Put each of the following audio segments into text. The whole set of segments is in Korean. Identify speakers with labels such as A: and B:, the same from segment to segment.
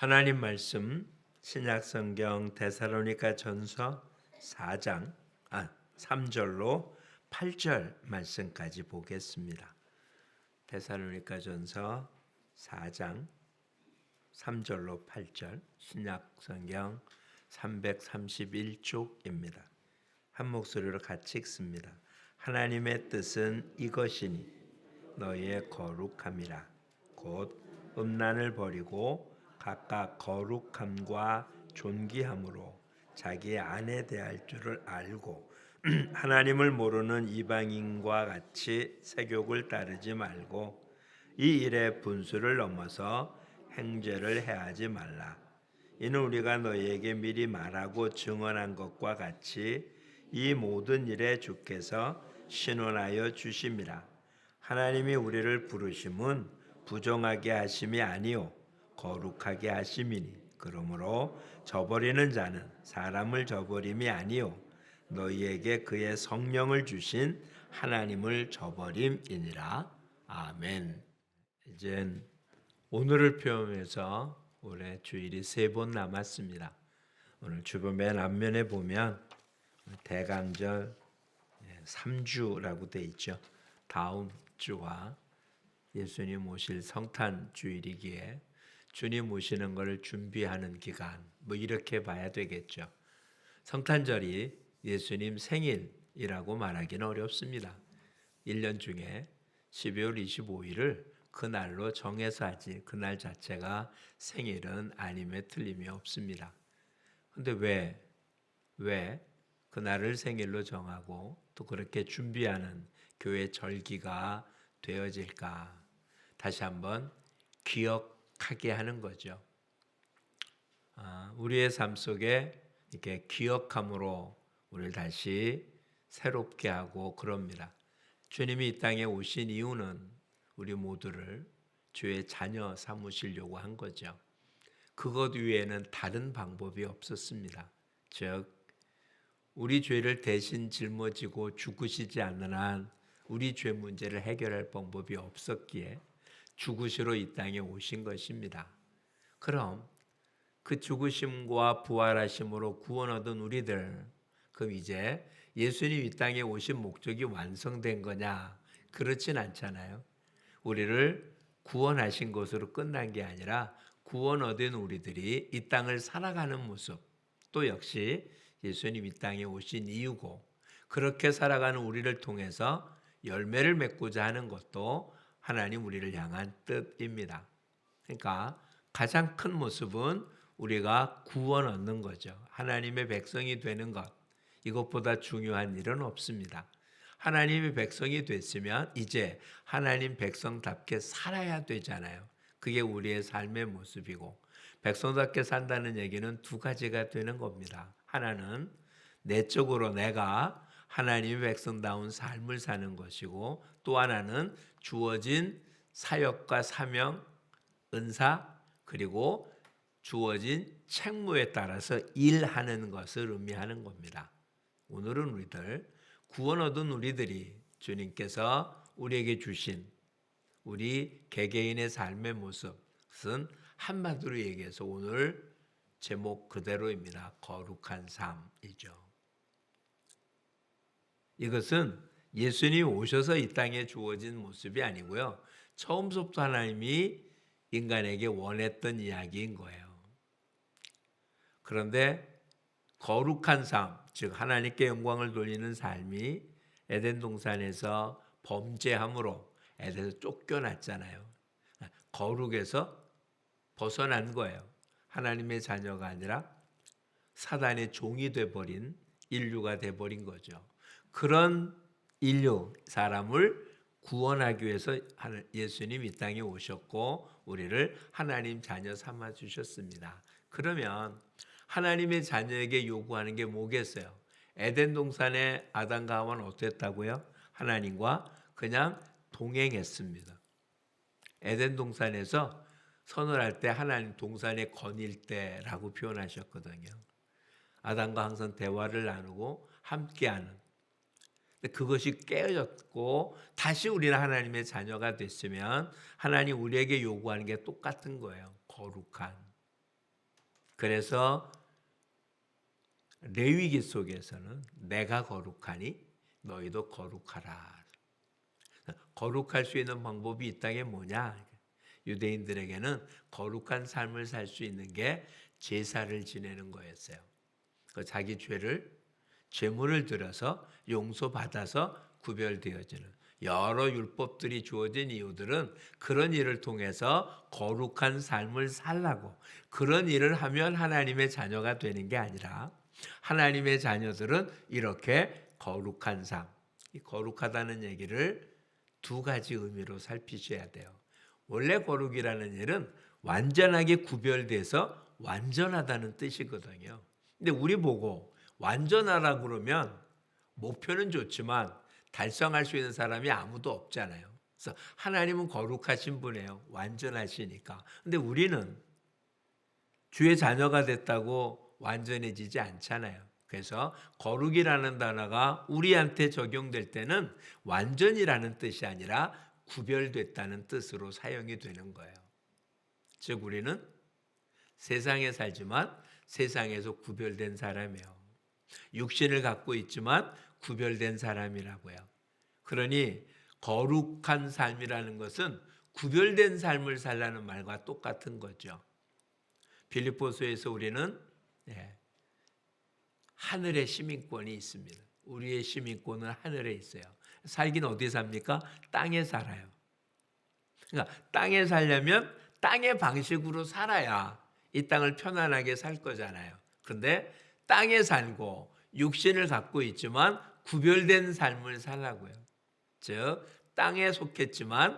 A: 하나님 말씀 신약성경 데살로니가전서 4장 3절로 8절 말씀까지 보겠습니다. 데살로니가전서 4장 3절로 8절 신약성경 331쪽입니다. 한 목소리로 같이 읽습니다. 하나님의 뜻은 이것이니 너희의 거룩함이라 곧 음란을 버리고 각각 거룩함과 존귀함으로 자기의 아내 대할 줄을 알고 하나님을 모르는 이방인과 같이 세욕을 따르지 말고 이 일의 분수를 넘어서 행죄를 해하지 말라. 이는 우리가 너희에게 미리 말하고 증언한 것과 같이 이 모든 일에 주께서 신원하여 주심이라. 하나님이 우리를 부르심은 부정하게 하심이 아니요 거룩하게 하심이니 그러므로 저버리는 자는 사람을 저버림이 아니요 너희에게 그의 성령을 주신 하나님을 저버림이니라. 아멘. 이젠 오늘을 포함해서 올해 주일이 3번 남았습니다. 오늘 주보 맨 앞면에 보면 대강절 3주라고 돼 있죠. 다음 주와 예수님 오실 성탄 주일이기에 주님 오시는 것을 준비하는 기간, 이렇게 봐야 되겠죠. 성탄절이 예수님 생일이라고 말하기는 어렵습니다. 1년 중에 12월 25일을 그날로 정해서 하지 그날 자체가 생일은 아님에 틀림이 없습니다. 그런데 왜 그날을 생일로 정하고 또 그렇게 준비하는 교회 절기가 되어질까? 다시 한번 기억하게 하는 거죠. 우리의 삶 속에 이렇게 기억함으로 우리를 다시 새롭게 하고 그럽니다. 주님이 이 땅에 오신 이유는 우리 모두를 주의 자녀 삼으시려고 한 거죠. 그것 외에는 다른 방법이 없었습니다. 즉 우리 죄를 대신 짊어지고 죽으시지 않는 한 우리 죄 문제를 해결할 방법이 없었기에 죽으시러 이 땅에 오신 것입니다. 그럼 그 죽으심과 부활하심으로 구원 얻은 우리들, 그럼 이제 예수님 이 땅에 오신 목적이 완성된 거냐? 그렇진 않잖아요. 우리를 구원하신 것으로 끝난 게 아니라 구원 얻은 우리들이 이 땅을 살아가는 모습, 또 역시 예수님 이 땅에 오신 이유고, 그렇게 살아가는 우리를 통해서 열매를 맺고자 하는 것도 하나님 우리를 향한 뜻입니다. 그러니까 가장 큰 모습은 우리가 구원 얻는 거죠. 하나님의 백성이 되는 것. 이것보다 중요한 일은 없습니다. 하나님의 백성이 됐으면 이제 하나님 백성답게 살아야 되잖아요. 그게 우리의 삶의 모습이고, 백성답게 산다는 얘기는 두 가지가 되는 겁니다. 하나는 내적으로 내가 하나님의 백성다운 삶을 사는 것이고, 또 하나는 주어진 사역과 사명, 은사, 그리고 주어진 책무에 따라서 일하는 것을 의미하는 겁니다. 오늘은 우리들, 구원 얻은 우리들이 주님께서 우리에게 주신 우리 개개인의 삶의 모습은 한마디로 얘기해서 오늘 제목 그대로입니다. 거룩한 삶이죠. 이것은 예수님이 오셔서 이 땅에 주어진 모습이 아니고요. 처음부터 하나님이 인간에게 원했던 이야기인 거예요. 그런데 거룩한 삶, 즉 하나님께 영광을 돌리는 삶이 에덴 동산에서 범죄함으로 에덴에서 쫓겨났잖아요. 거룩에서 벗어난 거예요. 하나님의 자녀가 아니라 사단의 종이 돼버린 인류가 돼버린 거죠. 그런 인류, 사람을 구원하기 위해서 예수님 이 땅에 오셨고 우리를 하나님 자녀 삼아 주셨습니다. 그러면 하나님의 자녀에게 요구하는 게 뭐겠어요? 에덴 동산의 아담과 하와는 어땠다고요? 하나님과 그냥 동행했습니다. 에덴 동산에서 선언할 때 하나님 동산에 거닐 때라고 표현하셨거든요. 아담과 항상 대화를 나누고 함께하는. 그것이 깨어졌고 다시 우리는 하나님의 자녀가 됐으면 하나님 우리에게 요구하는 게 똑같은 거예요. 거룩한. 그래서 레위기 속에서는 내가 거룩하니 너희도 거룩하라. 거룩할 수 있는 방법이 이 땅에 뭐냐? 유대인들에게는 거룩한 삶을 살 수 있는 게 제사를 지내는 거였어요. 자기 죄를 제물을 들어서 용서받아서 구별되어지는 여러 율법들이 주어진 이유들은 그런 일을 통해서 거룩한 삶을 살라고, 그런 일을 하면 하나님의 자녀가 되는 게 아니라 하나님의 자녀들은 이렇게 거룩한 삶, 이 거룩하다는 얘기를 두 가지 의미로 살피셔야 돼요. 원래 거룩이라는 일은 완전하게 구별돼서 완전하다는 뜻이거든요. 근데 우리 보고 완전하라 그러면 목표는 좋지만 달성할 수 있는 사람이 아무도 없잖아요. 그래서 하나님은 거룩하신 분이에요. 완전하시니까. 근데 우리는 주의 자녀가 됐다고 완전해지지 않잖아요. 그래서 거룩이라는 단어가 우리한테 적용될 때는 완전이라는 뜻이 아니라 구별됐다는 뜻으로 사용이 되는 거예요. 즉 우리는 세상에 살지만 세상에서 구별된 사람이에요. 육신을 갖고 있지만 구별된 사람이라고요. 그러니 거룩한 삶이라는 것은 구별된 삶을 살라는 말과 똑같은 거죠. 빌립보서에서 우리는 하늘의 시민권이 있습니다. 우리의 시민권은 하늘에 있어요. 살긴 어디 삽니까? 땅에 살아요. 그러니까 땅에 살려면 땅의 방식으로 살아야 이 땅을 편안하게 살 거잖아요. 그런데 땅에 살고 육신을 갖고 있지만 구별된 삶을 살라고요. 즉 땅에 속했지만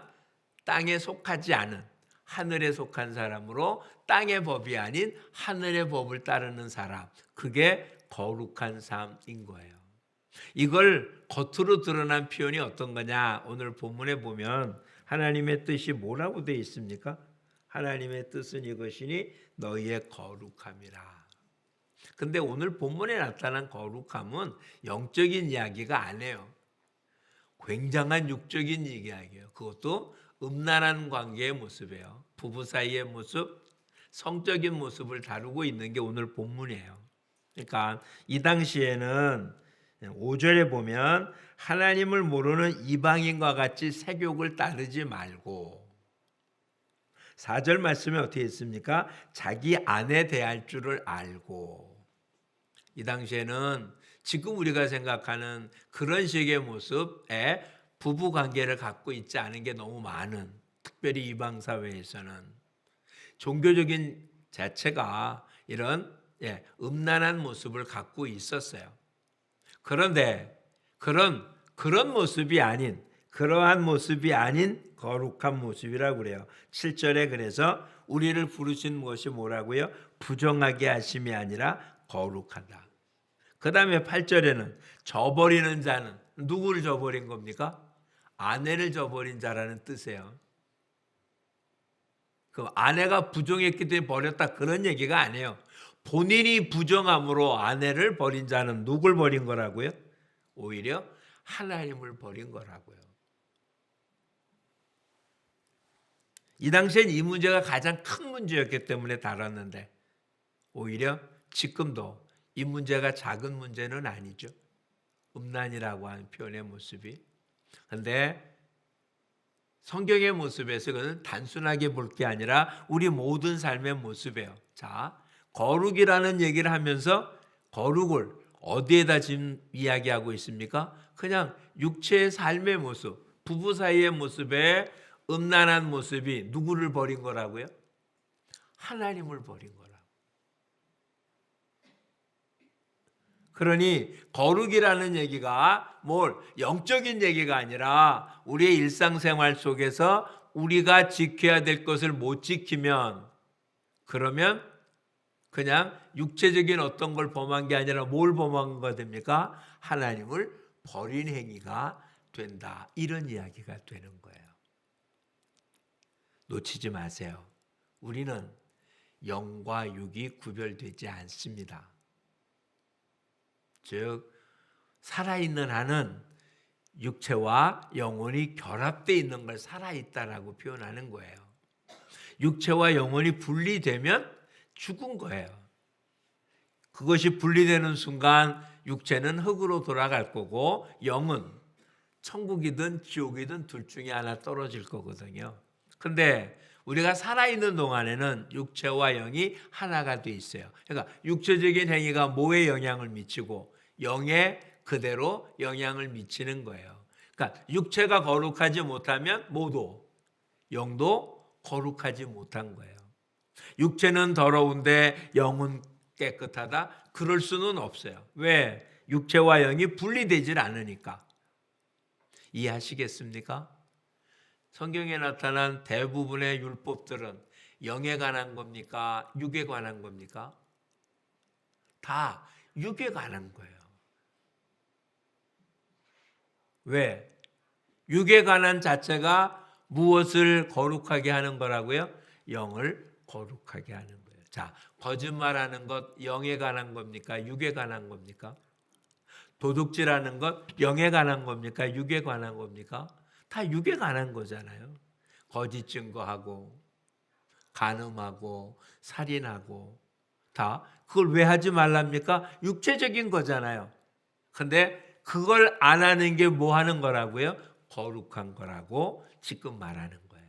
A: 땅에 속하지 않은 하늘에 속한 사람으로 땅의 법이 아닌 하늘의 법을 따르는 사람, 그게 거룩한 삶인 거예요. 이걸 겉으로 드러난 표현이 어떤 거냐? 오늘 본문에 보면 하나님의 뜻이 뭐라고 되어 있습니까? 하나님의 뜻은 이것이니 너희의 거룩함이라. 근데 오늘 본문에 나타난 거룩함은 영적인 이야기가 아니에요. 굉장한 육적인 이야기예요. 그것도 음란한 관계의 모습이에요. 부부 사이의 모습, 성적인 모습을 다루고 있는 게 오늘 본문이에요. 그러니까 이 당시에는 5절에 보면 하나님을 모르는 이방인과 같이 세욕을 따르지 말고, 4절 말씀에 어떻게 있습니까? 자기 아내 대할 줄을 알고. 이 당시에는 지금 우리가 생각하는 그런 식의 모습에 부부 관계를 갖고 있지 않은 게 너무 많은, 특별히 이방 사회에서는 종교적인 자체가 이런 음란한 모습을 갖고 있었어요. 그런데 그런 모습이 아닌, 그러한 모습이 아닌 거룩한 모습이라고 그래요. 7절에 그래서 우리를 부르신 것이 뭐라고요? 부정하게 하심이 아니라 거룩하다. 그 다음에 8절에는 저버리는 자는, 누구를 저버린 겁니까? 아내를 저버린 자라는 뜻이에요. 그 아내가 부정했기 때문에 버렸다, 그런 얘기가 아니에요. 본인이 부정함으로 아내를 버린 자는 누굴 버린 거라고요? 오히려 하나님을 버린 거라고요. 이 당시엔 이 문제가 가장 큰 문제였기 때문에 다뤘는데 오히려 지금도 이 문제가 작은 문제는 아니죠. 음란이라고 하는 표현의 모습이. 그런데 성경의 모습에서 그것은 단순하게 볼 게 아니라 우리 모든 삶의 모습이에요. 자, 거룩이라는 얘기를 하면서 거룩을 어디에다 지금 이야기하고 있습니까? 그냥 육체의 삶의 모습, 부부 사이의 모습에 음란한 모습이 누구를 버린 거라고요? 하나님을 버린 거라고. 그러니 거룩이라는 얘기가 영적인 얘기가 아니라 우리의 일상생활 속에서 우리가 지켜야 될 것을 못 지키면, 그러면 그냥 육체적인 어떤 걸 범한 게 아니라 뭘 범한 거 됩니까? 하나님을 버린 행위가 된다. 이런 이야기가 되는 거예요. 놓치지 마세요. 우리는 영과 육이 구별되지 않습니다. 즉 살아있는 한은 육체와 영혼이 결합되어 있는 걸 살아있다라고 표현하는 거예요. 육체와 영혼이 분리되면 죽은 거예요. 그것이 분리되는 순간 육체는 흙으로 돌아갈 거고 영은 천국이든 지옥이든 둘 중에 하나 떨어질 거거든요. 근데 우리가 살아있는 동안에는 육체와 영이 하나가 돼 있어요. 그러니까 육체적인 행위가 뭐에 영향을 미치고 영에 그대로 영향을 미치는 거예요. 그러니까 육체가 거룩하지 못하면 모두 영도 거룩하지 못한 거예요. 육체는 더러운데 영은 깨끗하다? 그럴 수는 없어요. 왜? 육체와 영이 분리되질 않으니까. 이해하시겠습니까? 성경에 나타난 대부분의 율법들은 영에 관한 겁니까? 육에 관한 겁니까? 다 육에 관한 거예요. 왜? 육에 관한 자체가 무엇을 거룩하게 하는 거라고요? 영을 거룩하게 하는 거예요. 자, 거짓말하는 것 영에 관한 겁니까? 육에 관한 겁니까? 도둑질하는 것 영에 관한 겁니까? 육에 관한 겁니까? 다 육에 관한 거잖아요. 거짓 증거하고 간음하고 살인하고 다 그걸 왜 하지 말랍니까? 육체적인 거잖아요. 근데 그걸 안 하는 게 뭐 하는 거라고요? 거룩한 거라고 지금 말하는 거예요.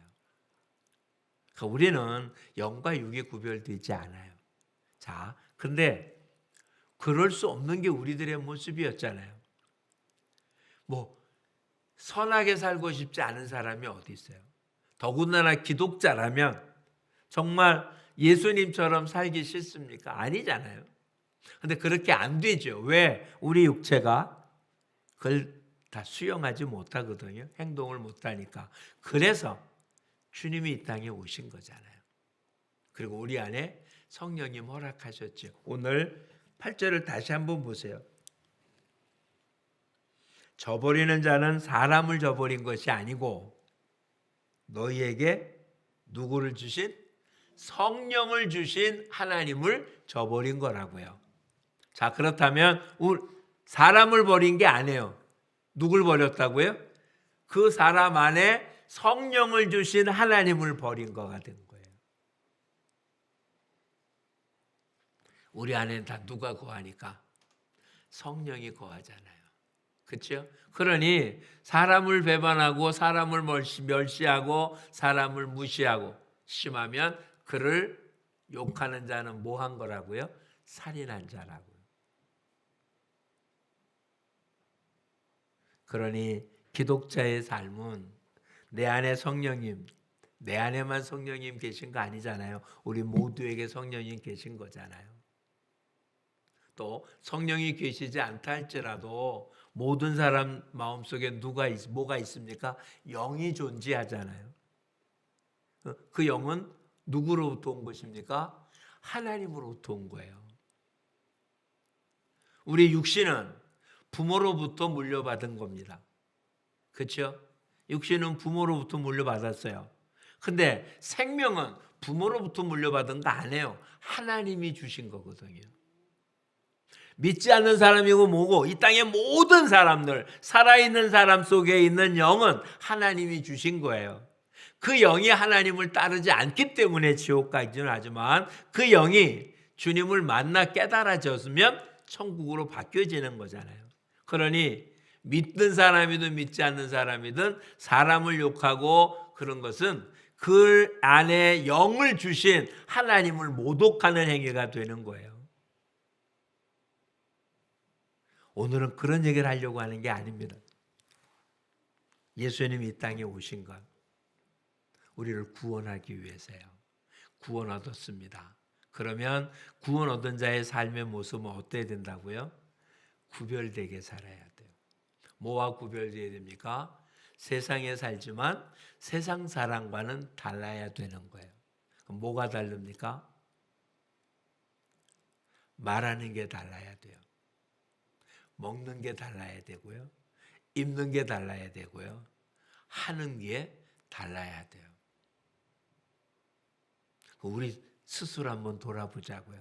A: 그러니까 우리는 영과 육이 구별되지 않아요. 자, 근데 그럴 수 없는 게 우리들의 모습이었잖아요. 뭐 선하게 살고 싶지 않은 사람이 어디 있어요? 더군다나 기독자라면 정말 예수님처럼 살기 싫습니까? 아니잖아요. 근데 그렇게 안 되죠. 왜? 우리 육체가 그걸 다 수용하지 못하거든요. 행동을 못하니까. 그래서 주님이 이 땅에 오신 거잖아요. 그리고 우리 안에 성령님 허락하셨죠. 오늘 8절을 다시 한번 보세요. 저버리는 자는 사람을 저버린 것이 아니고 너희에게 누구를 주신? 성령을 주신 하나님을 저버린 거라고요. 자, 그렇다면 사람을 버린 게 아니에요. 누굴 버렸다고요? 그 사람 안에 성령을 주신 하나님을 버린 거가 된 거예요. 우리 안에 다 누가 거하니까? 성령이 거하잖아요. 그렇죠? 그러니 사람을 배반하고 사람을 멸시하고 사람을 무시하고 심하면 그를 욕하는 자는 뭐 한 거라고요? 살인한 자라고요. 그러니 기독자의 삶은 내 안에 성령님, 내 안에만 성령님 계신 거 아니잖아요. 우리 모두에게 성령님 계신 거잖아요. 또 성령이 계시지 않다 할지라도 모든 사람 마음속에 뭐가 있습니까? 영이 존재하잖아요. 그 영은 누구로부터 온 것입니까? 하나님으로부터 온 거예요. 우리 육신은 부모로부터 물려받은 겁니다. 그렇죠? 육신은 부모로부터 물려받았어요. 근데 생명은 부모로부터 물려받은 거 아니에요. 하나님이 주신 거거든요. 믿지 않는 사람이고 뭐고 이 땅의 모든 사람들, 살아있는 사람 속에 있는 영은 하나님이 주신 거예요. 그 영이 하나님을 따르지 않기 때문에 지옥 가기는 하지만 그 영이 주님을 만나 깨달아졌으면 천국으로 바뀌어지는 거잖아요. 그러니 믿는 사람이든 믿지 않는 사람이든 사람을 욕하고 그런 것은 그 안에 영을 주신 하나님을 모독하는 행위가 되는 거예요. 오늘은 그런 얘기를 하려고 하는 게 아닙니다. 예수님이 이 땅에 오신 것 우리를 구원하기 위해서요. 구원 얻었습니다. 그러면 구원 얻은 자의 삶의 모습은 어때야 된다고요? 구별되게 살아야 돼요. 뭐와 구별되어야 됩니까? 세상에 살지만 세상 사람과는 달라야 되는 거예요. 그럼 뭐가 다릅니까? 말하는 게 달라야 돼요. 먹는 게 달라야 되고요. 입는 게 달라야 되고요. 하는 게 달라야 돼요. 우리 스스로 한번 돌아보자고요.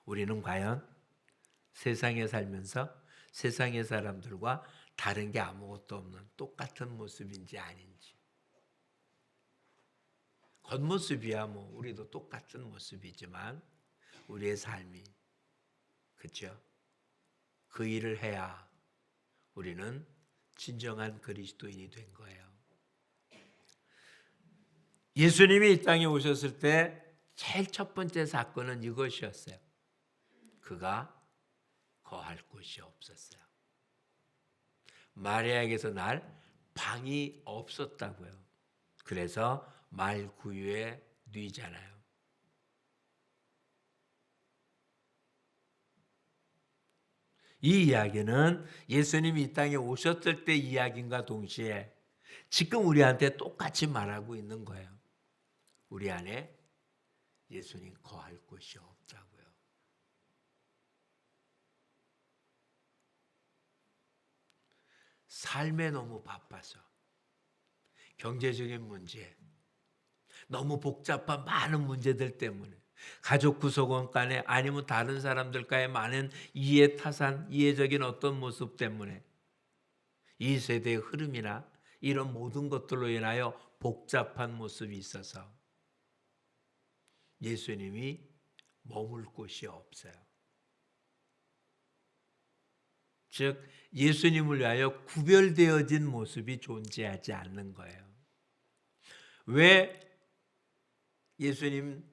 A: 우리는 과연 세상에 살면서 세상의 사람들과 다른 게 아무것도 없는 똑같은 모습인지 아닌지. 겉모습이야 뭐 우리도 똑같은 모습이지만 우리의 삶이 그렇죠? 그 일을 해야 우리는 진정한 그리스도인이 된 거예요. 예수님이 이 땅에 오셨을 때 제일 첫 번째 사건은 이것이었어요. 그가 거할 곳이 없었어요. 마리아에게서 날 방이 없었다고요. 그래서 말구유에 뉘잖아요. 이 이야기는 예수님이 이 땅에 오셨을 때 이야기인가 동시에 지금 우리한테 똑같이 말하고 있는 거예요. 우리 안에 예수님 거할 곳이 없다고요. 삶에 너무 바빠서 경제적인 문제, 너무 복잡한 많은 문제들 때문에 가족 구성원 간에 아니면 다른 사람들과의 많은 이해 타산, 이해적인 어떤 모습 때문에 이 세대의 흐름이나 이런 모든 것들로 인하여 복잡한 모습이 있어서 예수님이 머물 곳이 없어요. 즉 예수님을 위하여 구별되어진 모습이 존재하지 않는 거예요. 왜 예수님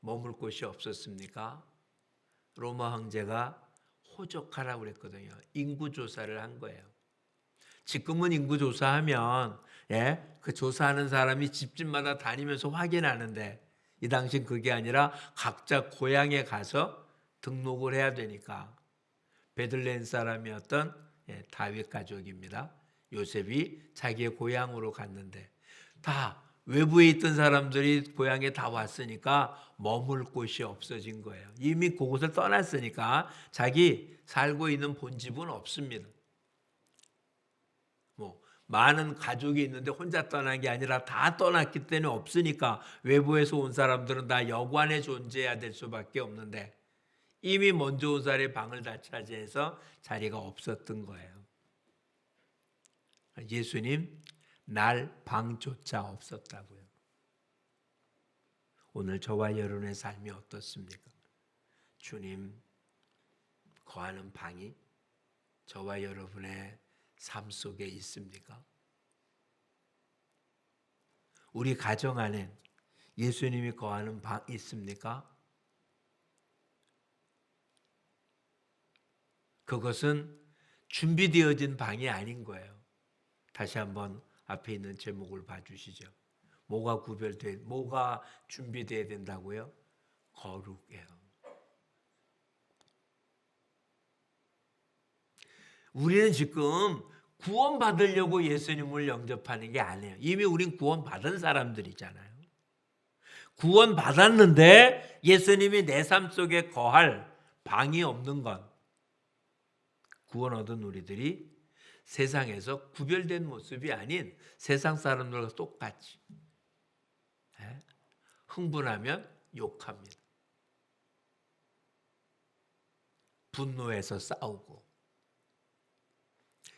A: 머물 곳이 없었습니까? 로마 황제가 호적하라고 그랬거든요. 인구조사를 한 거예요. 지금은 인구조사하면 그 조사하는 사람이 집집마다 다니면서 확인하는데 이 당시는 그게 아니라 각자 고향에 가서 등록을 해야 되니까 베들레헴 사람이었던 다윗 가족입니다. 요셉이 자기의 고향으로 갔는데 다 외부에 있던 사람들이 고향에 다 왔으니까 머물 곳이 없어진 거예요. 이미 그곳을 떠났으니까 자기 살고 있는 본집은 없습니다. 많은 가족이 있는데 혼자 떠난 게 아니라 다 떠났기 때문에 없으니까 외부에서 온 사람들은 다 여관에 존재해야 될 수밖에 없는데 이미 먼저 온 사람의 방을 다 차지해서 자리가 없었던 거예요. 예수님 날 방조차 없었다고요. 오늘 저와 여러분의 삶이 어떻습니까? 주님 거하는 방이 저와 여러분의 삶 속에 있습니까? 우리 가정 안에 예수님이 거하는 방 있습니까? 그것은 준비되어진 방이 아닌 거예요. 다시 한번 앞에 있는 제목을 봐주시죠. 뭐가 준비되어야 된다고요? 거룩이에요. 우리는 지금 구원받으려고 예수님을 영접하는 게 아니에요. 이미 우린 구원받은 사람들이잖아요. 구원받았는데 예수님이 내 삶 속에 거할 방이 없는 건 구원 얻은 우리들이 세상에서 구별된 모습이 아닌 세상 사람들과 똑같이 흥분하면 욕합니다. 분노해서 싸우고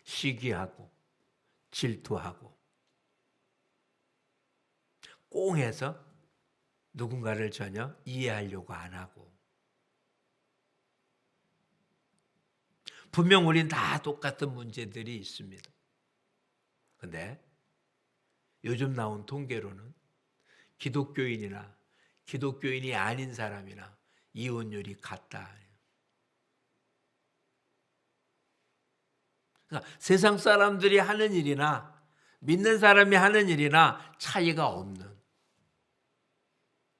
A: 시기하고 질투하고 꽁해서 누군가를 전혀 이해하려고 안 하고 분명 우린 다 똑같은 문제들이 있습니다. 그런데 요즘 나온 통계로는 기독교인이나 기독교인이 아닌 사람이나 이혼율이 같다. 그러니까 세상 사람들이 하는 일이나 믿는 사람이 하는 일이나 차이가 없는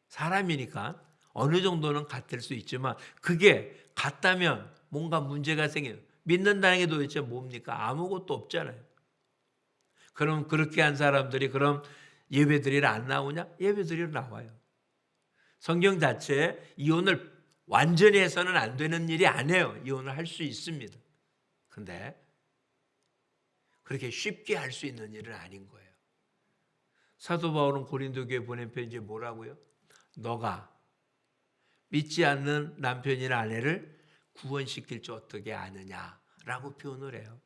A: 사람이니까 어느 정도는 같을 수 있지만 그게 같다면 뭔가 문제가 생겨요. 믿는다는 게 도대체 뭡니까? 아무것도 없잖아요. 그럼 그렇게 한 사람들이 그럼 예배드리러 안 나오냐? 예배드리러 나와요. 성경 자체에 이혼을 완전히 해서는 안 되는 일이 아니에요. 이혼을 할 수 있습니다. 근데 그렇게 쉽게 할 수 있는 일은 아닌 거예요. 사도 바울은 고린도 교회 보낸 편지에 뭐라고요? 너가 믿지 않는 남편이나 아내를 구원시킬 줄 어떻게 아느냐라고 표현을 해요.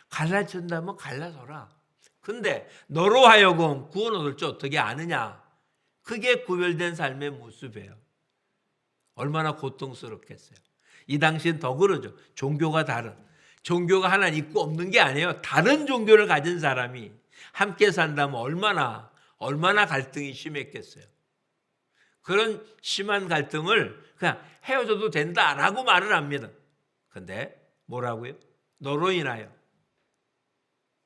A: 갈라진다면 갈라서라. 근데 너로 하여금 구원 얻을 줄 어떻게 아느냐. 그게 구별된 삶의 모습이에요. 얼마나 고통스럽겠어요. 이 당시엔 더 그러죠. 종교가 다른. 종교가 하나 있고 없는 게 아니에요. 다른 종교를 가진 사람이 함께 산다면 얼마나 갈등이 심했겠어요. 그런 심한 갈등을 그냥 헤어져도 된다라고 말을 합니다. 근데 뭐라고요? 너로 인하여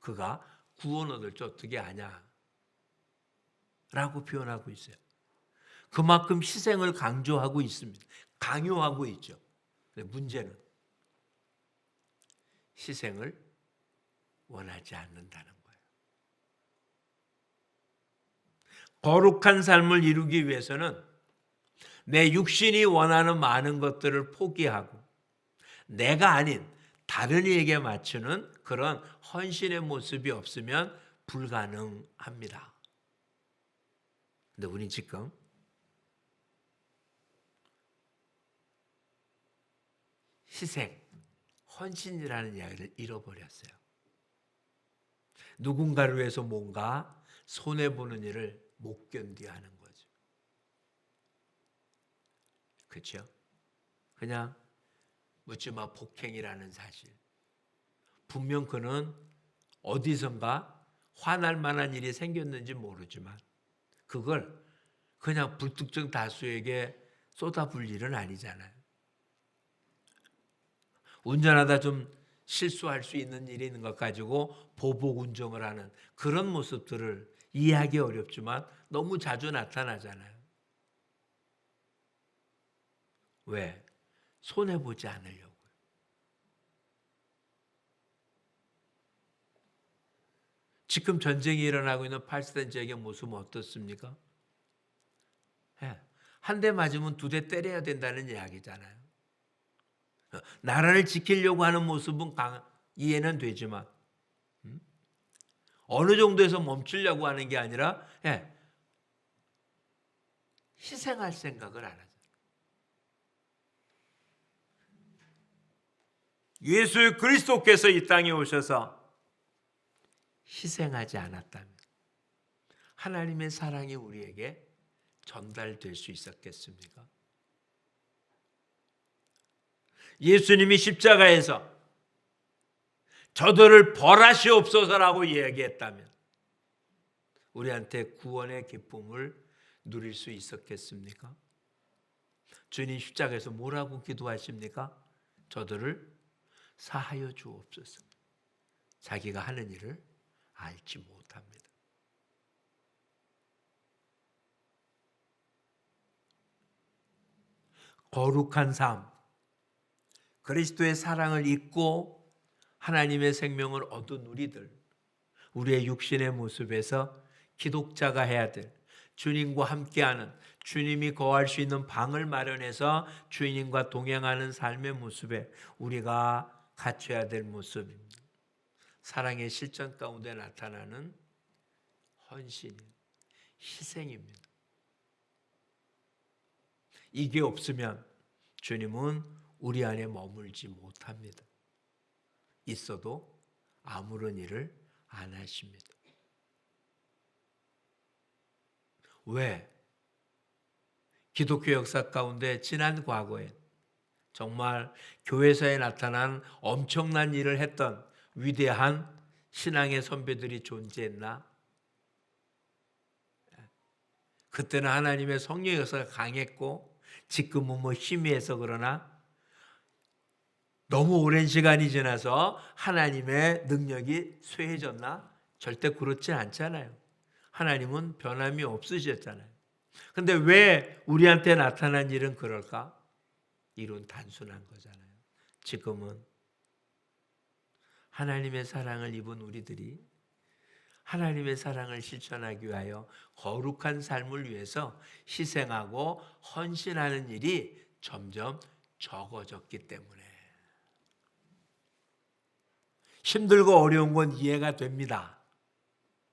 A: 그가 구원 얻을 줄 어떻게 아냐? 라고 표현하고 있어요. 그만큼 희생을 강조하고 있습니다. 강요하고 있죠. 근데 문제는 희생을 원하지 않는다는 거예요. 거룩한 삶을 이루기 위해서는 내 육신이 원하는 많은 것들을 포기하고 내가 아닌 다른 이에게 맞추는 그런 헌신의 모습이 없으면 불가능합니다. 근데 우린 지금 희생, 헌신이라는 이야기를 잃어버렸어요. 누군가를 위해서 뭔가 손해보는 일을 못 견디하는 거죠. 그렇죠? 그냥 묻지마 폭행이라는 사실. 분명 그는 어디선가 화날 만한 일이 생겼는지 모르지만 그걸 그냥 불특정 다수에게 쏟아부을 일은 아니잖아요. 운전하다 좀 실수할 수 있는 일이 있는 것 가지고 보복 운전을 하는 그런 모습들을 이해하기 어렵지만 너무 자주 나타나잖아요. 왜? 손해보지 않으려고요. 지금 전쟁이 일어나고 있는 팔레스타인 지역의 모습은 어떻습니까? 한 대 맞으면 두 대 때려야 된다는 이야기잖아요. 나라를 지키려고 하는 모습은 이해는 되지만 어느 정도에서 멈추려고 하는 게 아니라 희생할 생각을 안 하죠. 예수 그리스도께서 이 땅에 오셔서 희생하지 않았다면 하나님의 사랑이 우리에게 전달될 수 있었겠습니까? 예수님이 십자가에서 저들을 벌하시옵소서라고 이야기했다면 우리한테 구원의 기쁨을 누릴 수 있었겠습니까? 주님 십자가에서 뭐라고 기도하십니까? 저들을 사하여 주옵소서. 자기가 하는 일을 알지 못합니다. 거룩한 삶, 그리스도의 사랑을 잊고 하나님의 생명을 얻은 우리의 육신의 모습에서 기독자가 해야 될 주님과 함께하는 주님이 거할 수 있는 방을 마련해서 주님과 동행하는 삶의 모습에 우리가 갖춰야 될 모습입니다. 사랑의 실천 가운데 나타나는 헌신, 희생입니다. 이게 없으면 주님은 우리 안에 머물지 못합니다. 있어도 아무런 일을 안 하십니다. 왜? 기독교 역사 가운데 지난 과거에 정말 교회사에 나타난 엄청난 일을 했던 위대한 신앙의 선배들이 존재했나? 그때는 하나님의 성령 역사가 강했고 지금은 희미해서 그러나 너무 오랜 시간이 지나서 하나님의 능력이 쇠해졌나? 절대 그렇지 않잖아요. 하나님은 변함이 없으셨잖아요. 근데 왜 우리한테 나타난 일은 그럴까? 이론 단순한 거잖아요. 지금은 하나님의 사랑을 입은 우리들이 하나님의 사랑을 실천하기 위하여 거룩한 삶을 위해서 희생하고 헌신하는 일이 점점 적어졌기 때문에 힘들고 어려운 건 이해가 됩니다.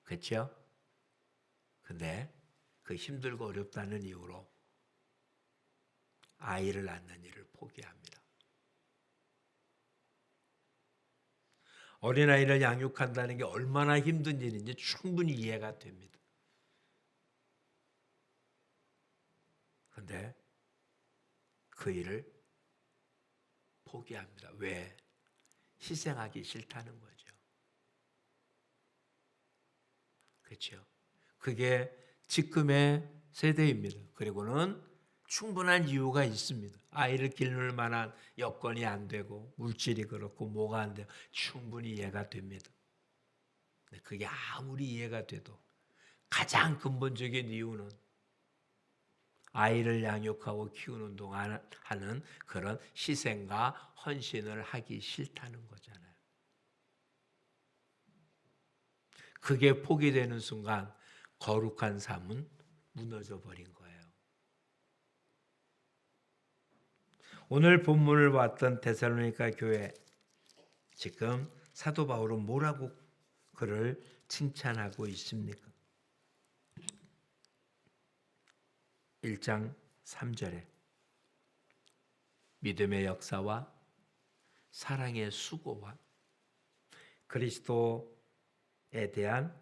A: 그렇죠? 근데 그 힘들고 어렵다는 이유로 아이를 낳는 일을 포기합니다. 어린아이를 양육한다는 게 얼마나 힘든 일인지 충분히 이해가 됩니다. 그런데 그 일을 포기합니다. 왜? 희생하기 싫다는 거죠. 그렇죠? 그게 지금의 세대입니다. 그리고는 충분한 이유가 있습니다. 아이를 기를 만한 여건이 안 되고 물질이 그렇고 뭐가 안 돼요. 충분히 이해가 됩니다. 그게 아무리 이해가 돼도 가장 근본적인 이유는 아이를 양육하고 키우는 동안 하는 그런 희생과 헌신을 하기 싫다는 거잖아요. 그게 포기되는 순간 거룩한 삶은 무너져 버린 거예요. 오늘 본문을 봤던 데살로니가 교회, 지금 사도 바울은 뭐라고 그를 칭찬하고 있습니까? 1장 3절에 믿음의 역사와 사랑의 수고와 그리스도에 대한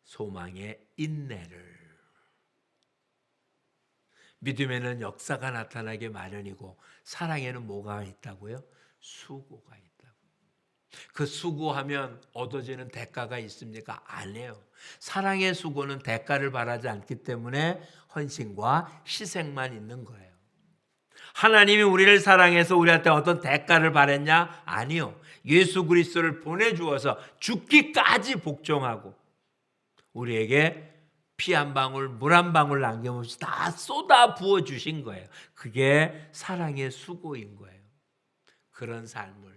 A: 소망의 인내를. 믿음에는 역사가 나타나게 마련이고 사랑에는 뭐가 있다고요? 수고가 있다고. 그 수고하면 얻어지는 대가가 있습니까? 아니에요. 사랑의 수고는 대가를 바라지 않기 때문에 헌신과 희생만 있는 거예요. 하나님이 우리를 사랑해서 우리한테 어떤 대가를 바랬냐? 아니요. 예수 그리스도를 보내주어서 죽기까지 복종하고 우리에게 피 한 방울, 물 한 방울 남김없이 다 쏟아 부어 주신 거예요. 그게 사랑의 수고인 거예요. 그런 삶을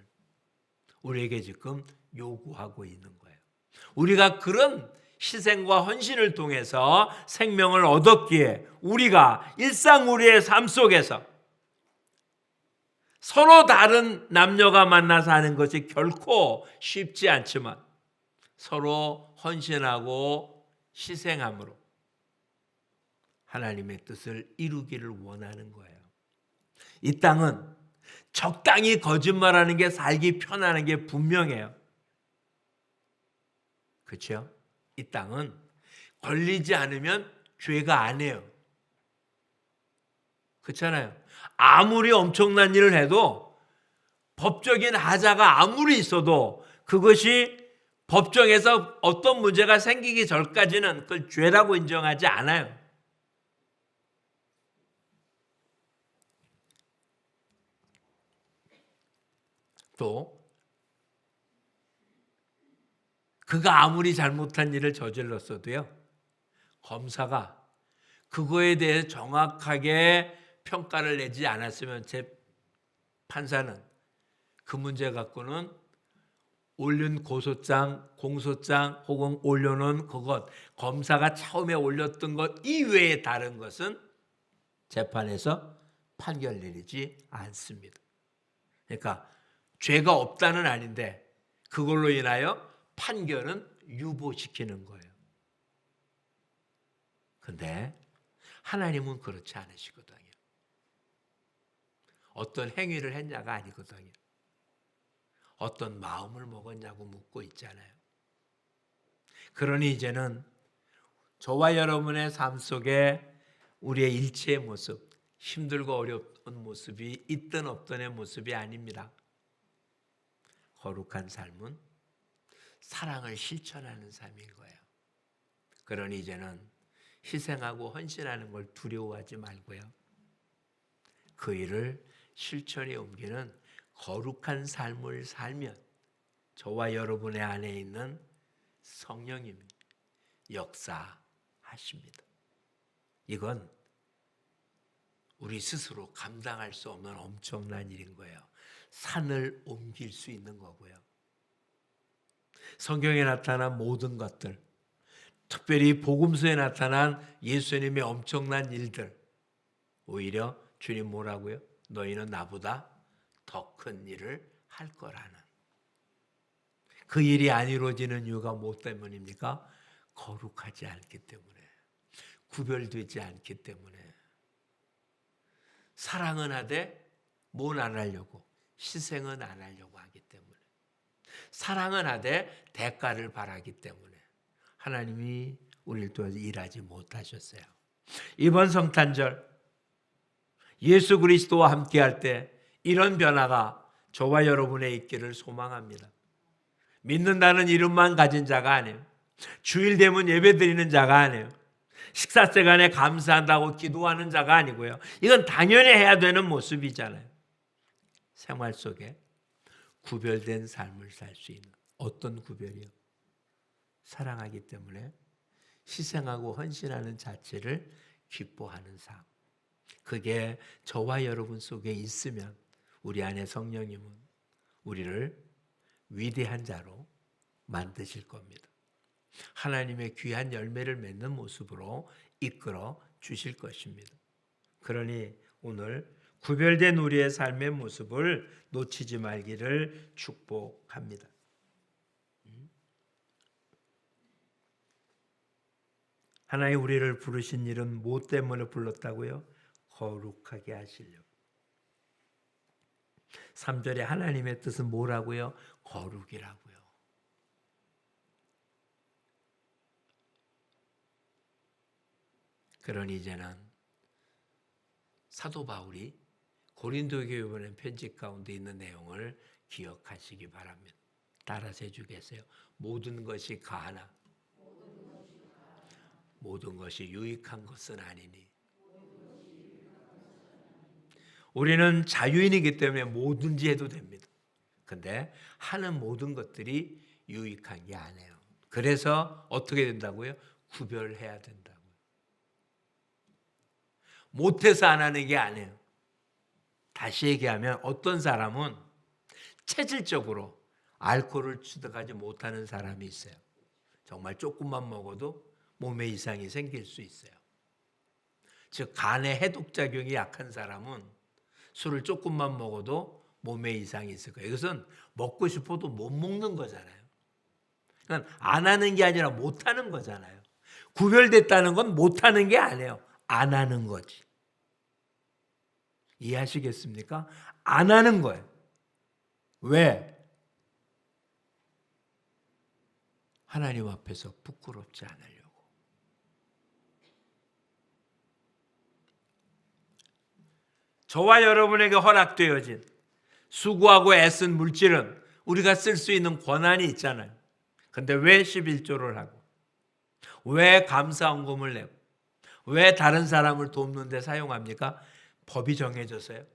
A: 우리에게 지금 요구하고 있는 거예요. 우리가 그런 희생과 헌신을 통해서 생명을 얻었기에 우리가 일상 우리의 삶 속에서 서로 다른 남녀가 만나서 하는 것이 결코 쉽지 않지만 서로 헌신하고 희생함으로 하나님의 뜻을 이루기를 원하는 거예요. 이 땅은 적당히 거짓말하는 게 살기 편안한 게 분명해요. 그렇죠? 이 땅은 걸리지 않으면 죄가 아니에요. 그렇잖아요. 아무리 엄청난 일을 해도 법적인 하자가 아무리 있어도 그것이 법정에서 어떤 문제가 생기기 전까지는 그걸 죄라고 인정하지 않아요. 또 그가 아무리 잘못한 일을 저질렀어도요, 검사가 그거에 대해 정확하게 평가를 내지 않았으면 판사는 그 문제 갖고는 올린 고소장, 공소장 혹은 올려놓은 그것, 검사가 처음에 올렸던 것 이외에 다른 것은 재판에서 판결 내리지 않습니다. 그러니까 죄가 없다는 아닌데 그걸로 인하여 판결은 유보시키는 거예요. 그런데 하나님은 그렇지 않으시거든요. 어떤 행위를 했냐가 아니거든요. 어떤 마음을 먹었냐고 묻고 있잖아요. 그러니 이제는 저와 여러분의 삶 속에 우리의 일체의 모습, 힘들고 어려운 모습이 있든 없든의 모습이 아닙니다. 거룩한 삶은 사랑을 실천하는 삶인 거예요. 그러니 이제는 희생하고 헌신하는 걸 두려워하지 말고요. 그 일을 실천에 옮기는 거룩한 삶을 살면 저와 여러분의 안에 있는 성령님이 역사하십니다. 이건 우리 스스로 감당할 수 없는 엄청난 일인 거예요. 산을 옮길 수 있는 거고요. 성경에 나타난 모든 것들, 특별히 복음서에 나타난 예수님의 엄청난 일들, 오히려 주님 뭐라고요? 너희는 나보다 더 큰 일을 할 거라는. 그 일이 안 이루어지는 이유가 뭐 때문입니까? 거룩하지 않기 때문에, 구별되지 않기 때문에. 사랑은 하되 뭘 안 하려고? 희생은 안 하려고 하기 때문에. 사랑은 하되 대가를 바라기 때문에 하나님이 우리를 도와서 일하지 못하셨어요. 이번 성탄절 예수 그리스도와 함께할 때 이런 변화가 저와 여러분의 있기를 소망합니다. 믿는다는 이름만 가진 자가 아니에요. 주일 되면 예배 드리는 자가 아니에요. 식사 시간에 감사한다고 기도하는 자가 아니고요. 이건 당연히 해야 되는 모습이잖아요. 생활 속에 구별된 삶을 살 수 있는, 어떤 구별이요? 사랑하기 때문에 희생하고 헌신하는 자체를 기뻐하는 삶. 그게 저와 여러분 속에 있으면 우리 안에 성령님은 우리를 위대한 자로 만드실 겁니다. 하나님의 귀한 열매를 맺는 모습으로 이끌어 주실 것입니다. 그러니 오늘 구별된 우리의 삶의 모습을 놓치지 말기를 축복합니다. 하나님 우리를 부르신 일은 뭐 때문에 불렀다고요? 거룩하게 하시려고. 3절에 하나님의 뜻은 뭐라고요? 거룩이라고요. 그러니 이제는 사도 바울이 고린도 교회에 보낸 편지 가운데 있는 내용을 기억하시기 바랍니다. 따라서 해주겠어요? 모든 것이 가하나 모든 것이 유익한 것은 아니니. 우리는 자유인이기 때문에 뭐든지 해도 됩니다. 근데 하는 모든 것들이 유익한 게 아니에요. 그래서 어떻게 된다고요? 구별해야 된다고요. 못해서 안 하는 게 아니에요. 다시 얘기하면 어떤 사람은 체질적으로 알코올을 취득하지 못하는 사람이 있어요. 정말 조금만 먹어도 몸에 이상이 생길 수 있어요. 즉 간의 해독작용이 약한 사람은 술을 조금만 먹어도 몸에 이상이 있을 거예요. 이것은 먹고 싶어도 못 먹는 거잖아요. 그러니까 안 하는 게 아니라 못 하는 거잖아요. 구별됐다는 건 못 하는 게 아니에요. 안 하는 거지. 이해하시겠습니까? 안 하는 거예요. 왜? 하나님 앞에서 부끄럽지 않으려고. 저와 여러분에게 허락되어진 수고하고 애쓴 물질은 우리가 쓸 수 있는 권한이 있잖아요. 근데 왜 11조를 하고, 왜 감사헌금을 내고, 왜 다른 사람을 돕는 데 사용합니까? 법이 정해졌어요.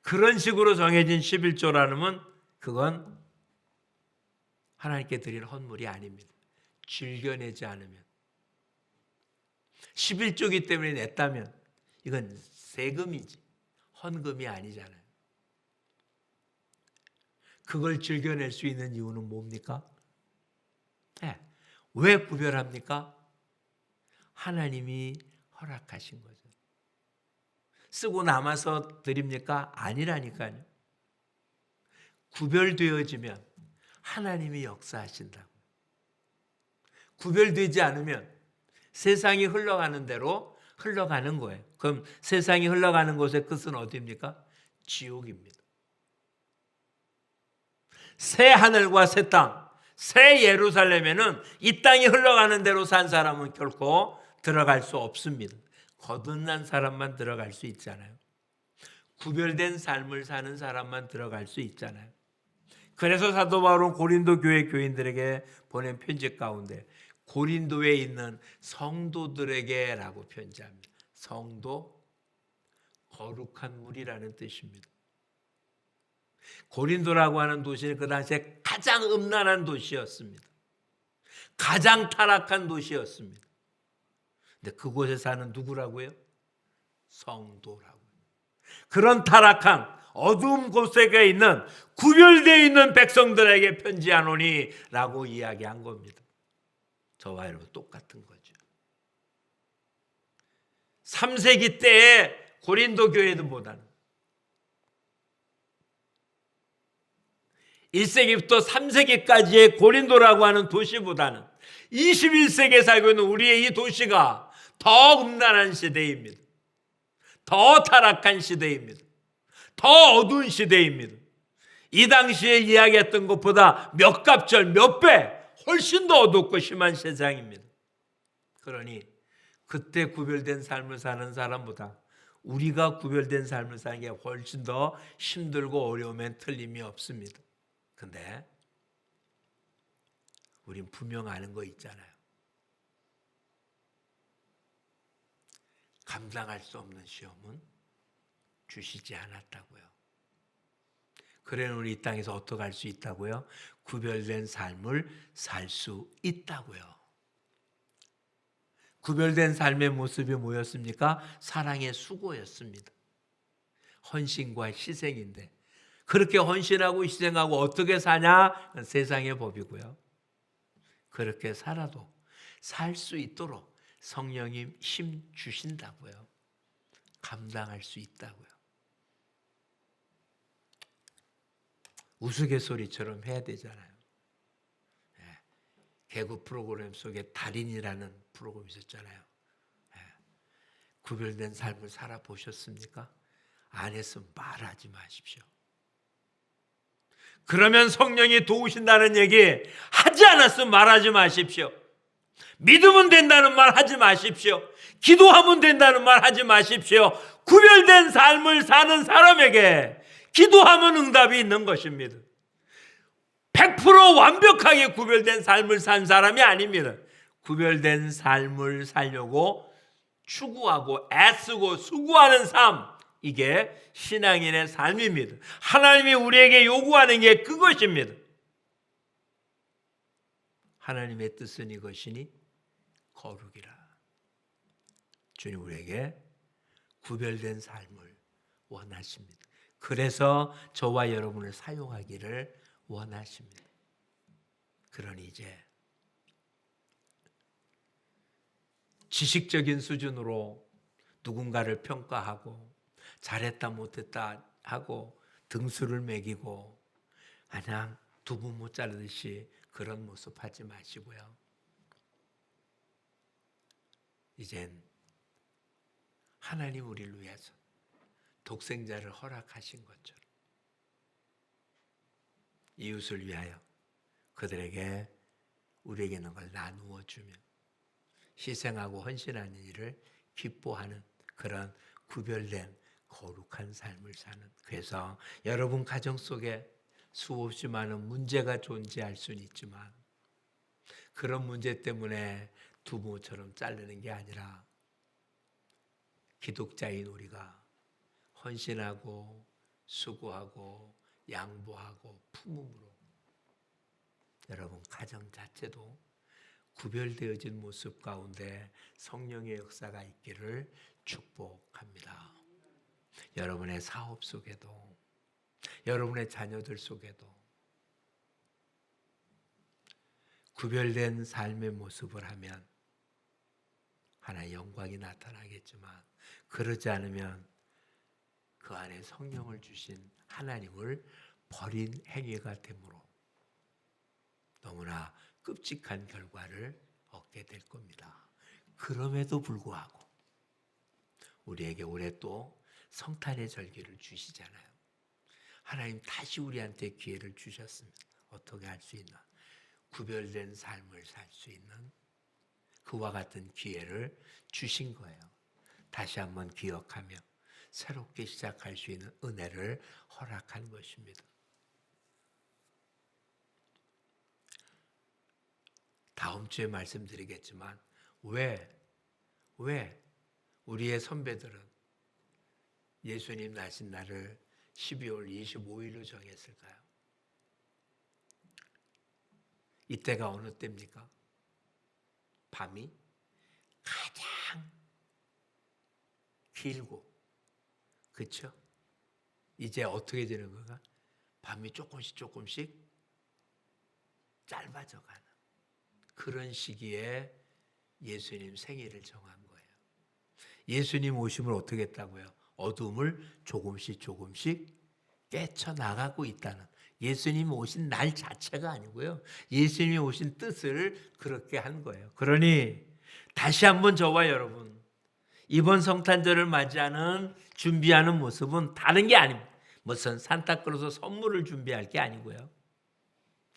A: 그런 식으로 정해진 11조라는 건 그건 하나님께 드리는 헌물이 아닙니다. 즐겨내지 않으면. 11조기 때문에 냈다면 이건 세금이지 헌금이 아니잖아요. 그걸 즐겨낼 수 있는 이유는 뭡니까? 네. 왜 구별합니까? 하나님이 허락하신 거죠. 쓰고 남아서 드립니까? 아니라니까요. 구별되어지면 하나님이 역사하신다고. 구별되지 않으면 세상이 흘러가는 대로 흘러가는 거예요. 그럼 세상이 흘러가는 곳의 끝은 어디입니까? 지옥입니다. 새 하늘과 새 땅, 새 예루살렘에는 이 땅이 흘러가는 대로 산 사람은 결코 들어갈 수 없습니다. 거듭난 사람만 들어갈 수 있잖아요. 구별된 삶을 사는 사람만 들어갈 수 있잖아요. 그래서 사도 바울은 고린도 교회 교인들에게 보낸 편지 가운데 고린도에 있는 성도들에게라고 편지합니다. 성도, 거룩한 무리라는 뜻입니다. 고린도라고 하는 도시는 그 당시에 가장 음란한 도시였습니다. 가장 타락한 도시였습니다. 근데 그곳에 사는 누구라고요? 성도라고요. 그런 타락한 어두운 곳에 있는 구별되어 있는 백성들에게 편지하노니 라고 이야기한 겁니다. 저와 여러분 똑같은 거죠. 3세기 때의 고린도 교회들보다는 1세기부터 3세기까지의 고린도라고 하는 도시보다는 21세기에 살고 있는 우리의 이 도시가 더 음란한 시대입니다. 더 타락한 시대입니다. 더 어두운 시대입니다. 이 당시에 이야기했던 것보다 몇 갑절, 몇 배 훨씬 더 어둡고 심한 세상입니다. 그러니 그때 구별된 삶을 사는 사람보다 우리가 구별된 삶을 사는 게 훨씬 더 힘들고 어려우면 틀림이 없습니다. 근데 우린 분명 아는 거 있잖아요. 감당할 수 없는 시험은 주시지 않았다고요. 그래 우리 이 땅에서 어떻게 할 수 있다고요? 구별된 삶을 살 수 있다고요. 구별된 삶의 모습이 뭐였습니까? 사랑의 수고였습니다. 헌신과 희생인데 그렇게 헌신하고 희생하고 어떻게 사냐? 세상의 법이고요. 그렇게 살아도 살 수 있도록 성령님 힘 주신다고요. 감당할 수 있다고요. 우스갯소리처럼 해야 되잖아요. 개그 프로그램 속에 달인이라는 프로그램이 있었잖아요. 구별된 삶을 살아보셨습니까? 안 했으면 말하지 마십시오. 그러면 성령이 도우신다는 얘기 하지 않았으면 말하지 마십시오. 믿으면 된다는 말 하지 마십시오. 기도하면 된다는 말 하지 마십시오. 구별된 삶을 사는 사람에게 기도하면 응답이 있는 것입니다. 100% 완벽하게 구별된 삶을 산 사람이 아닙니다. 구별된 삶을 살려고 추구하고 애쓰고 수고하는 삶, 이게 신앙인의 삶입니다. 하나님이 우리에게 요구하는 게 그것입니다. 하나님의 뜻은 이것이니 거룩이라. 주님 우리에게 구별된 삶을 원하십니다. 그래서 저와 여러분을 사용하기를 원하십니다. 그러니 이제 지식적인 수준으로 누군가를 평가하고 잘했다 못했다 하고 등수를 매기고 그냥 두부 못 자르듯이 그런 모습 하지 마시고요. 이젠 하나님 우리를 위해서 독생자를 허락하신 것처럼 이웃을 위하여 그들에게 우리에게 있는 걸 나누어 주며 희생하고 헌신하는 일을 기뻐하는 그런 구별된 거룩한 삶을 사는, 그래서 여러분 가정 속에 수없이 많은 문제가 존재할 수는 있지만 그런 문제 때문에 두부처럼 자르는 게 아니라 기독자인 우리가 헌신하고 수고하고 양보하고 품음으로 여러분 가정 자체도 구별되어진 모습 가운데 성령의 역사가 있기를 축복합니다. 여러분의 사업 속에도 여러분의 자녀들 속에도 구별된 삶의 모습을 하면 하나의 영광이 나타나겠지만 그러지 않으면 그 안에 성령을 주신 하나님을 버린 행위가 되므로 너무나 끔찍한 결과를 얻게 될 겁니다. 그럼에도 불구하고 우리에게 올해 또 성탄의 절기를 주시잖아요. 하나님 다시 우리한테 기회를 주셨습니다. 어떻게 할 수 있나? 구별된 삶을 살 수 있는 그와 같은 기회를 주신 거예요. 다시 한번 기억하며 새롭게 시작할 수 있는 은혜를 허락한 것입니다. 다음 주에 말씀드리겠지만 왜 우리의 선배들은 예수님 나신 날을 12월 25일로 정했을까요? 이때가 어느 때입니까? 밤이 가장 길고, 그렇죠? 이제 어떻게 되는 건가? 밤이 조금씩 짧아져가는 그런 시기에 예수님 생일을 정한 거예요. 예수님 오심을 어떻게 했다고요? 어둠을 조금씩 깨쳐나가고 있다는, 예수님 오신 날 자체가 아니고요. 예수님이 오신 뜻을 그렇게 한 거예요. 그러니 다시 한번 저와 여러분 이번 성탄절을 맞이하는 준비하는 모습은 다른 게 아닙니다. 무슨 산타클로스 선물을 준비할 게 아니고요.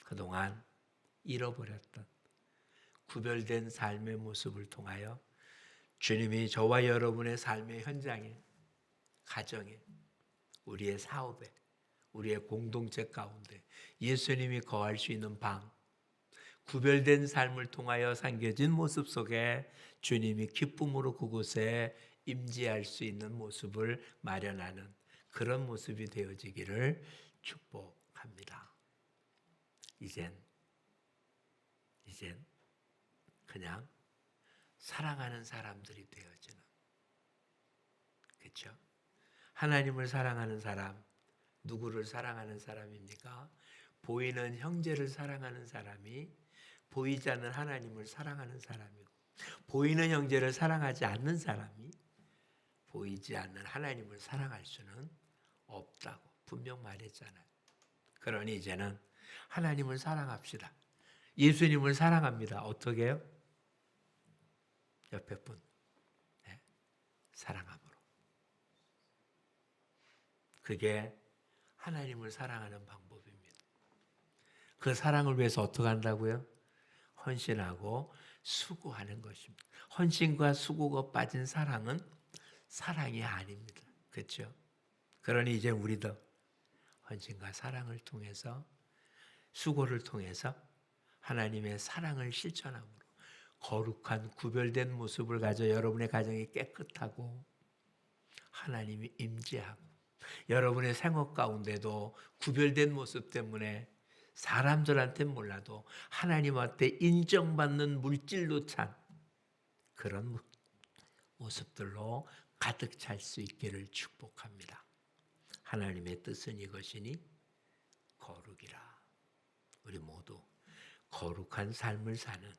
A: 그동안 잃어버렸던 구별된 삶의 모습을 통하여 주님이 저와 여러분의 삶의 현장에 가정에, 우리의 사업에, 우리의 공동체 가운데 예수님이 거할 수 있는 방, 구별된 삶을 통하여 삼겨진 모습 속에 주님이 기쁨으로 그곳에 임재할 수 있는 모습을 마련하는 그런 모습이 되어지기를 축복합니다. 이젠 그냥 사랑하는 사람들이 되어지는, 그렇죠? 하나님을 사랑하는 사람, 누구를 사랑하는 사람입니까? 보이는 형제를 사랑하는 사람이 보이지 않는 하나님을 사랑하는 사람이고, 보이는 형제를 사랑하지 않는 사람이 보이지 않는 하나님을 사랑할 수는 없다고 분명 말했잖아요. 그러니 이제는 하나님을 사랑합시다. 예수님을 사랑합니다. 어떻게 해요? 옆에 분, 네, 사랑함으로. 그게 하나님을 사랑하는 방법입니다. 그 사랑을 위해서 어떻게 한다고요? 헌신하고 수고하는 것입니다. 헌신과 수고가 빠진 사랑은 사랑이 아닙니다. 그렇죠? 그러니 이제 우리도 헌신과 사랑을 통해서, 수고를 통해서 하나님의 사랑을 실천함으로 거룩한 구별된 모습을 가져 여러분의 가정이 깨끗하고 하나님이 임재하고, 여러분의 생활 가운데도 구별된 모습 때문에 사람들한테는 몰라도 하나님한테 인정받는 물질로 찬 그런 모습들로 가득 찰 수 있기를 축복합니다. 하나님의 뜻은 이것이니 거룩이라. 우리 모두 거룩한 삶을 사는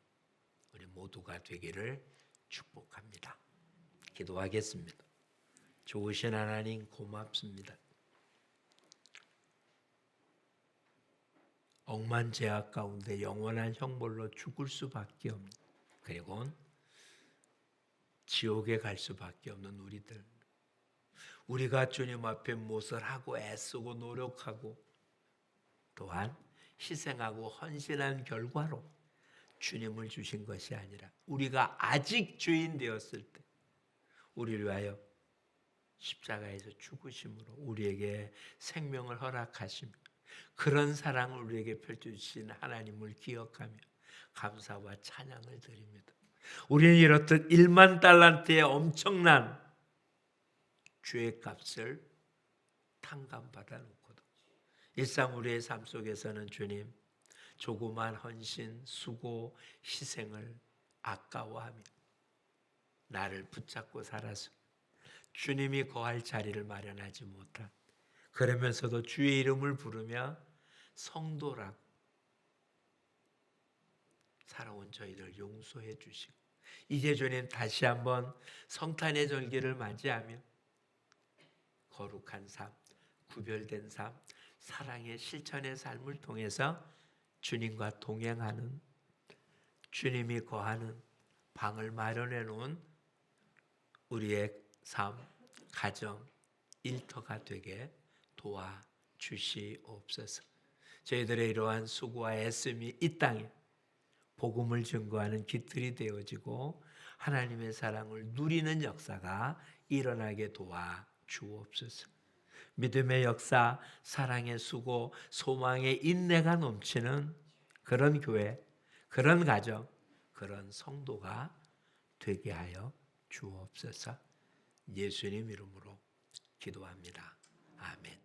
A: 우리 모두가 되기를 축복합니다. 기도하겠습니다. 좋으신 하나님 고맙습니다. 억만제약 가운데 영원한 형벌로 죽을 수밖에 없는, 그리고 지옥에 갈 수밖에 없는 우리들, 우리가 주님 앞에 무엇을 하고 애쓰고 노력하고 또한 희생하고 헌신한 결과로 주님을 주신 것이 아니라 우리가 아직 죄인 되었을 때 우리를 위하여 십자가에서 죽으심으로 우리에게 생명을 허락하시며 그런 사랑을 우리에게 펼쳐주신 하나님을 기억하며 감사와 찬양을 드립니다. 우리는 이렇듯 1만 달란트의 엄청난 죄의 값을 탕감받아 놓고도 일상 우리의 삶 속에서는 주님 조그만 헌신, 수고, 희생을 아까워하며 나를 붙잡고 살아서 주님이 거할 자리를 마련하지 못한, 그러면서도 주의 이름을 부르며 성도라고 살아온 저희를 용서해 주시고, 이제 주님 다시 한번 성탄의 절기를 맞이하며 거룩한 삶, 구별된 삶, 사랑의 실천의 삶을 통해서 주님과 동행하는, 주님이 거하는 방을 마련해 놓은 우리의 삶, 가정, 일터가 되게 도와주시옵소서. 저희들의 이러한 수고와 애씀이 이 땅에 복음을 증거하는 깃들이 되어지고 하나님의 사랑을 누리는 역사가 일어나게 도와주옵소서. 믿음의 역사, 사랑의 수고, 소망의 인내가 넘치는 그런 교회, 그런 가정, 그런 성도가 되게 하여 주옵소서. 예수님 이름으로 기도합니다. 아멘.